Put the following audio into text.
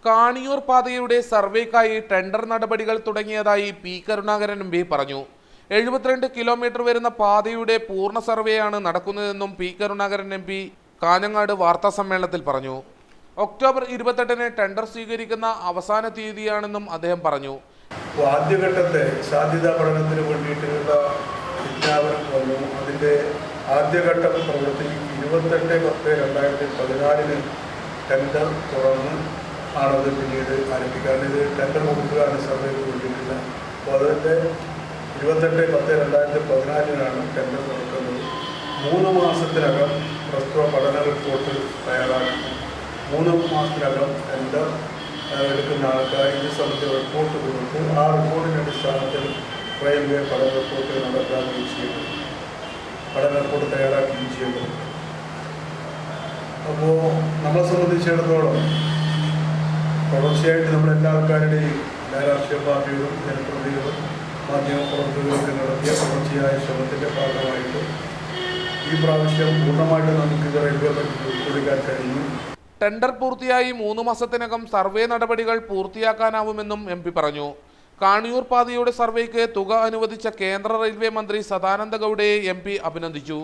കാണിയൂർ പാതയുടെ സർവേക്കായി ടെൻഡർ നടപടികൾ തുടങ്ങിയതായി പി കരുണാകരൻ എം പി പറഞ്ഞു. 72 കിലോമീറ്റർ വരുന്ന പാതയുടെ പൂർണ്ണ സർവേയാണ് നടക്കുന്നതെന്നും P Karunakaran M P Kanhangad വാർത്താ സമ്മേളനത്തിൽ പറഞ്ഞു. ഒക്ടോബർ 28-ന് ടെൻഡർ സ്വീകരിക്കുന്ന അവസാന തീയതിയാണെന്നും അദ്ദേഹം പറഞ്ഞു. ആദ്യഘട്ടത്തെ സാധ്യതാ പഠനത്തിന് വേണ്ടിയിട്ടുള്ള വിജ്ഞാപനം വന്നു. അതിൻ്റെ ആദ്യഘട്ടം പ്രവൃത്തി 28/10/2014 ടെൻഡർ തുറന്ന് ആണത് പിന്നീട് ആരംഭിക്കാൻ. ഇത് ടെൻഡർ കൊടുക്കുകയാണ് സർവേക്ക് വേണ്ടിയിട്ടില്ല. അപ്പോൾ അതിൻ്റെ 28/10/2014 ടെൻഡർ തുറക്കുന്നത്. 3 മാസത്തിനകം പ്രസ്തുത പഠന റിപ്പോർട്ട് തയ്യാറാക്കി 3 മാസത്തിനകം ടെൻഡർ എടുക്കുന്ന ആൾക്കാർ ഇത് സംബന്ധിച്ച റിപ്പോർട്ട് കൊടുത്ത് ആ റിപ്പോർട്ടിൻ്റെ അടിസ്ഥാനത്തിൽ റെയിൽവേ പഠന റിപ്പോർട്ട് നടത്താക്കുകയും ചെയ്യുന്നു. പഠന റിപ്പോർട്ട് തയ്യാറാക്കുകയും ചെയ്യുന്നു. അപ്പോൾ നമ്മളെ സംബന്ധിച്ചിടത്തോളം തുടർച്ചയായിട്ട് നമ്മളെല്ലാ ആൾക്കാരുടെയും രാഷ്ട്രീയ പാർട്ടികളും ജനപ്രതിനിധികളും മാധ്യമപ്രവർത്തകർക്ക് നടത്തിയ തുടർച്ചയായ ശ്രമത്തിൻ്റെ ഭാഗമായിട്ട് ഈ പ്രാവശ്യം പൂർണ്ണമായിട്ട് നമുക്ക് ഇത് റെയിൽവേ കൊടുക്കാൻ കഴിഞ്ഞു. ടെൻഡർ പൂർത്തിയായി 3 മാസത്തിനകം സർവേ നടപടികൾ പൂർത്തിയാക്കാനാവുമെന്നും എം പി പറഞ്ഞു. കാണിയൂർ പാതയുടെ സർവേക്ക് തുക അനുവദിച്ച കേന്ദ്ര റെയിൽവേ മന്ത്രി സദാനന്ദ ഗൗഡയെ എം പി അഭിനന്ദിച്ചു.